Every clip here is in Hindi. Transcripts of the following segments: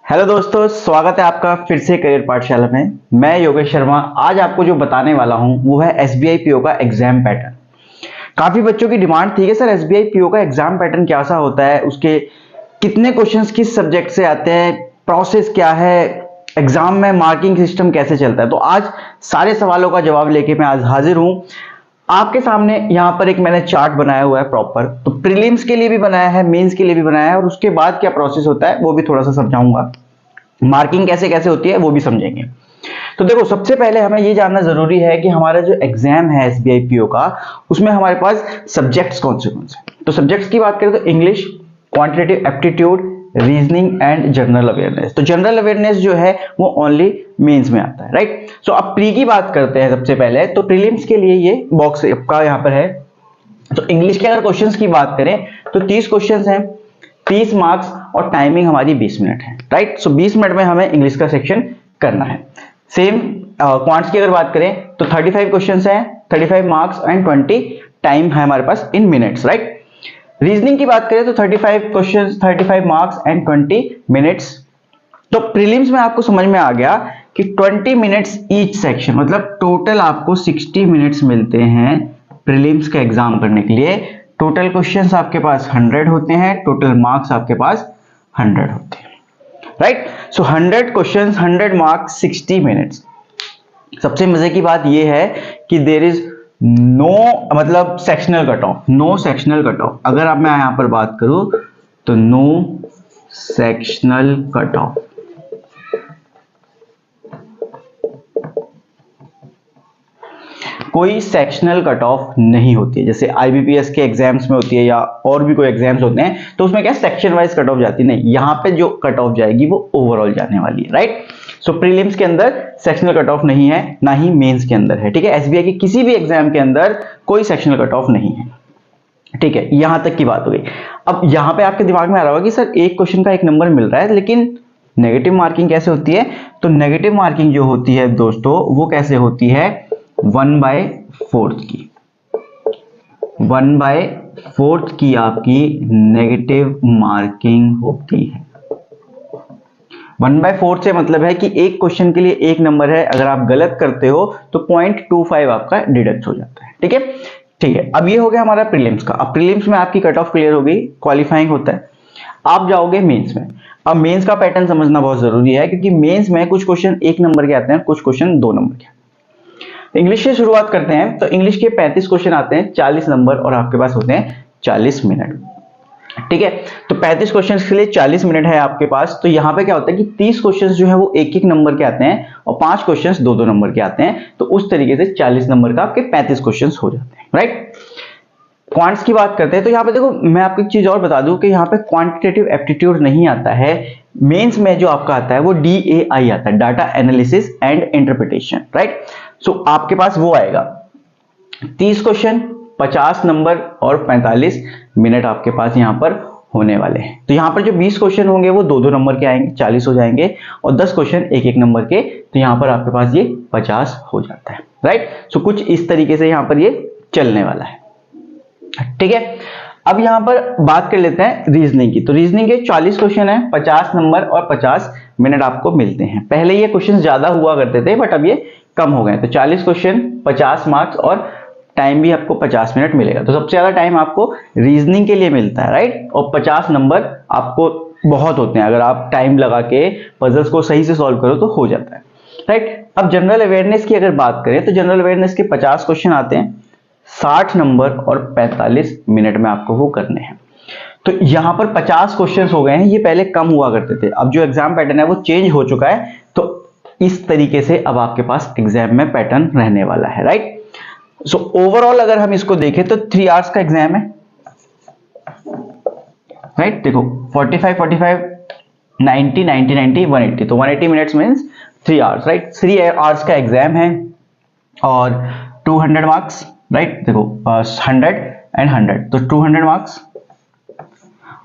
हेलो दोस्तों, स्वागत है आपका फिर से करियर पाठशाला में। मैं योगेश शर्मा आज आपको जो बताने वाला हूं वो है एसबीआई पीओ का एग्जाम पैटर्न। काफी बच्चों की डिमांड थी कि सर एसबीआई पीओ का एग्जाम पैटर्न कैसा होता है, उसके कितने क्वेश्चंस किस सब्जेक्ट से आते हैं, प्रोसेस क्या है, एग्जाम में मार्किंग सिस्टम कैसे चलता है। तो आज सारे सवालों का जवाब लेके मैं आज हाजिर हूं आपके सामने। यहाँ पर एक मैंने चार्ट बनाया हुआ है प्रॉपर, तो प्रीलिम्स के लिए भी बनाया है, मेंस के लिए भी बनाया है, और उसके बाद क्या प्रोसेस होता है वो भी थोड़ा सा समझाऊंगा। मार्किंग कैसे कैसे होती है वो भी समझेंगे। तो देखो, सबसे पहले हमें ये जानना जरूरी है कि हमारा जो एग्जाम है एसबीआई पीओ का, उसमें हमारे पास सब्जेक्ट्स कौन से तो सब्जेक्ट्स की बात करें तो English, quantitative aptitude, reasoning and general awareness. तो जनरल अवेयरनेस जो है वो ओनली मेंस में आता है, राइट। सो अब प्री की बात करते हैं सबसे पहले। तो प्रीलिम्स के लिए ये बॉक्स आपका यहाँ पर है। तो इंग्लिश के अगर क्वेश्चंस की बात करें तो 30 क्वेश्चंस हैं, 30 मार्क्स, और टाइमिंग हमारी 20 मिनट है, राइट। सो 20 मिनट में हमें इंग्लिश का सेक्शन करना है। सेम क्वांट्स की अगर बात करें तो 35 क्वेश्चंस हैं, 35 मार्क्स एंड 20 टाइम है हमारे पास इन मिनट्स, राइट। रीजनिंग की बात करें तो 35 क्वेश्चंस, 35 मार्क्स एंड 20 मिनट्स। तो प्रीलिम्स में आपको समझ में आ गया कि 20 मिनट्स ईच सेक्शन, मतलब टोटल आपको 60 मिनट्स मिलते हैं प्रीलिम्स का एग्जाम करने के लिए। टोटल क्वेश्चंस आपके पास 100 होते हैं, टोटल मार्क्स आपके पास 100 होते हैं, right. So 100 questions, 100 marks, 60 minutes. सबसे मजे की बात यह है कि देयर इज नो मतलब sectional cut off, no sectional cut off. अगर अब मैं यहां पर बात करूं तो नो सेक्शनल कट ऑफ। कोई सेक्शनल कट ऑफ नहीं होती है, जैसे आईबीपीएस के एग्जाम्स में होती है या और भी कोई एग्जाम्स होते हैं तो उसमें क्या सेक्शन वाइज कट ऑफ जाती नहीं। यहां पे जो कट ऑफ जाएगी वो ओवरऑल जाने वाली है, राइट। सो प्रीलिम्स के अंदर सेक्शनल कट ऑफ नहीं है, ना ही मेंस के अंदर है, ठीक है। एसबीआई के किसी भी एग्जाम के अंदर कोई सेक्शनल कट ऑफ नहीं है, ठीक है। यहां तक की बात हो गई। अब यहां पे आपके दिमाग में आ रहा होगा कि सर एक क्वेश्चन का एक नंबर मिल रहा है, लेकिन नेगेटिव मार्किंग कैसे होती है। तो नेगेटिव मार्किंग जो होती है दोस्तों वो कैसे होती है, 1/4 की, 1/4 की आपकी नेगेटिव मार्किंग होती है। 1/4 से मतलब है कि एक क्वेश्चन के लिए एक नंबर है, अगर आप गलत करते हो तो 0.25 आपका डिडक्ट हो जाता है, ठीक है। ठीक है, अब ये हो गया हमारा प्रीलिम्स का। अब प्रीलिम्स में आपकी कट ऑफ क्लियर हो गई, क्वालिफाइंग होता है। आप जाओगे मेंस में। अब मेंस का पैटर्न समझना बहुत जरूरी है, क्योंकि मेंस में कुछ क्वेश्चन 1 नंबर के आते हैं, कुछ क्वेश्चन 2 नंबर के। इंग्लिश से शुरुआत करते हैं। तो इंग्लिश के 35 क्वेश्चन आते हैं, 40 नंबर, और आपके पास होते हैं 40 मिनट, ठीक है। तो 35 क्वेश्चंस के लिए 40 मिनट है आपके पास। तो यहां पे क्या होता है कि 30 क्वेश्चंस जो है वो 1-1 नंबर के आते हैं, और 5 क्वेश्चंस 2-2 नंबर के आते हैं। तो उस तरीके से 40 नंबर का आपके 35 क्वेश्चंस हो जाते हैं, राइट। क्वांट्स की बात करते हैं तो यहाँ पे देखो, मैं आपको एक चीज और बता दूं कि यहाँ पे क्वांटिटेटिव एप्टीट्यूड नहीं आता है। मेंस में जो आपका आता है वो DAI आता है, data analysis and interpretation, right. So आपके पास वो आएगा 30 क्वेश्चन, 50 नंबर और 45 मिनट आपके पास यहाँ पर होने वाले हैं। तो यहाँ पर जो 20 क्वेश्चन होंगे वो 2-2 नंबर के आएंगे, 40 हो जाएंगे, और 10 क्वेश्चन 1-1 नंबर के, तो यहाँ पर आपके पास ये 50 हो जाता है, राइट। सो कुछ इस तरीके से यहाँ पर ये चलने वाला है, ठीक है। अब यहां पर बात कर लेते हैं रीजनिंग की। तो रीजनिंग के 40 क्वेश्चन है, 50 नंबर और 50 मिनट आपको मिलते हैं। पहले ये क्वेश्चन ज्यादा हुआ करते थे, बट अब ये कम हो गए। तो 40 क्वेश्चन, 50 मार्क्स, और टाइम भी आपको 50 मिनट मिलेगा। तो सबसे ज्यादा टाइम आपको रीजनिंग के लिए मिलता है, राइट। और 50 नंबर आपको बहुत होते हैं, अगर आप टाइम लगा के पजल्स को सही से सॉल्व करो तो हो जाता है, राइट। अब जनरल अवेयरनेस की अगर बात करें तो जनरल अवेयरनेस के 50 क्वेश्चन आते हैं, 60 नंबर और 45 मिनट में आपको वो करने हैं। तो यहां पर 50 क्वेश्चंस हो गए हैं, ये पहले कम हुआ करते थे। अब जो एग्जाम पैटर्न है वो चेंज हो चुका है। तो इस तरीके से अब आपके पास एग्जाम में पैटर्न रहने वाला है, राइट। सो ओवरऑल अगर हम इसको देखें तो 3 आवर्स का एग्जाम है, राइट। देखो 45, 90, 90, 180, तो 180 minutes means 3 hours, right. 3 hours का एग्जाम है और 200 मार्क्स, राइट। देखो 100 एंड 100, तो 200 मार्क्स।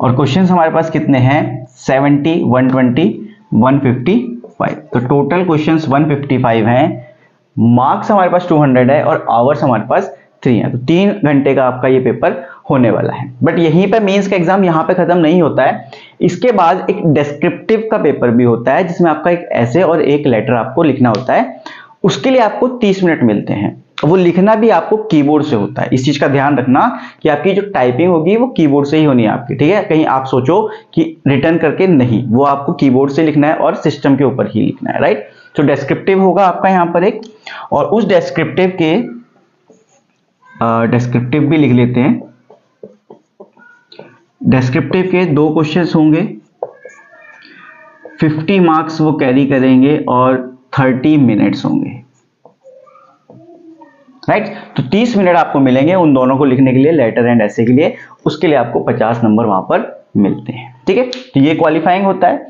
और क्वेश्चंस हमारे पास कितने हैं, 70, 120, 155। तो टोटल क्वेश्चंस 155 हैं, मार्क्स हमारे पास 200 है, और आवर्स हमारे पास 3 है। तो 3 घंटे का आपका ये पेपर होने वाला है। बट यहीं पे मेंस का एग्जाम यहाँ पे खत्म नहीं होता है, इसके बाद एक डिस्क्रिप्टिव का पेपर भी होता है जिसमें आपका एक ऐसे और एक लेटर आपको लिखना होता है। उसके लिए आपको 30 मिनट मिलते हैं। वो लिखना भी आपको कीबोर्ड से होता है, इस चीज का ध्यान रखना कि आपकी जो टाइपिंग होगी वो कीबोर्ड से ही होनी है आपकी, ठीक है। कहीं आप सोचो कि रिटर्न करके, नहीं, वो आपको कीबोर्ड से लिखना है और सिस्टम के ऊपर ही लिखना है, राइट। तो डिस्क्रिप्टिव होगा आपका यहाँ पर एक, और उस डिस्क्रिप्टिव भी लिख लेते हैं। डिस्क्रिप्टिव के 2 क्वेश्चंस होंगे, 50 मार्क्स वो कैरी करेंगे और 30 मिनट्स होंगे, राइट। तो 30 मिनट आपको मिलेंगे उन दोनों को लिखने के लिए, लेटर एंड ऐसे के लिए। उसके लिए आपको 50 नंबर वहां पर मिलते हैं, ठीक है। तो ये क्वालिफाइंग होता है,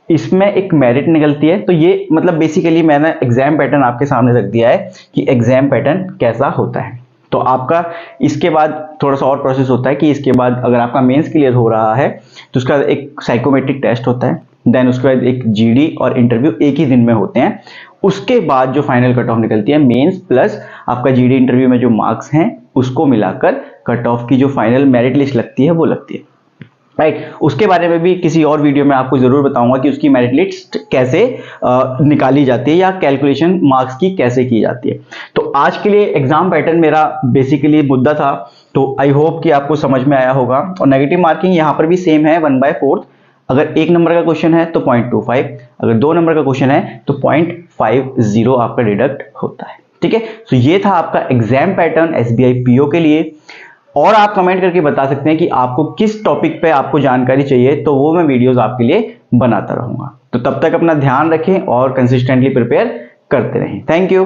इसमें एक मेरिट निकलती है। तो ये मतलब बेसिकली मैंने एग्जाम पैटर्न आपके सामने रख दिया है कि एग्जाम पैटर्न कैसा होता है। तो आपका इसके बाद थोड़ा सा और प्रोसेस होता है कि इसके बाद अगर आपका मेंस क्लियर हो रहा है तो उसका एक साइकोमेट्रिक टेस्ट होता है, देन उसके बाद एक जीडी और इंटरव्यू एक ही दिन में होते हैं। उसके बाद जो फाइनल कट ऑफ निकलती है, मेंस प्लस आपका जीडी इंटरव्यू में जो मार्क्स हैं उसको मिलाकर कट ऑफ की जो फाइनल मेरिट लिस्ट लगती है वो लगती है, राइट। उसके बारे में भी किसी और वीडियो में आपको जरूर बताऊंगा कि उसकी मेरिट लिस्ट कैसे निकाली जाती है या कैलकुलेशन मार्क्स की कैसे की जाती है। तो आज के लिए एग्जाम पैटर्न मेरा बेसिकली मुद्दा था, तो आई होप कि आपको समझ में आया होगा। और नेगेटिव मार्किंग यहाँ पर भी सेम है, 1/4। अगर 1 नंबर का क्वेश्चन है तो 0.25, अगर 2 नंबर का क्वेश्चन है तो 0.50 आपका डिडक्ट होता है, ठीक है। तो ये था आपका एग्जाम पैटर्न एसबीआई पीओ के लिए। और आप कमेंट करके बता सकते हैं कि आपको किस टॉपिक पे आपको जानकारी चाहिए, तो वो मैं वीडियोस आपके लिए बनाता रहूंगा। तो तब तक अपना ध्यान रखें और कंसिस्टेंटली प्रिपेयर करते रहें। Thank you.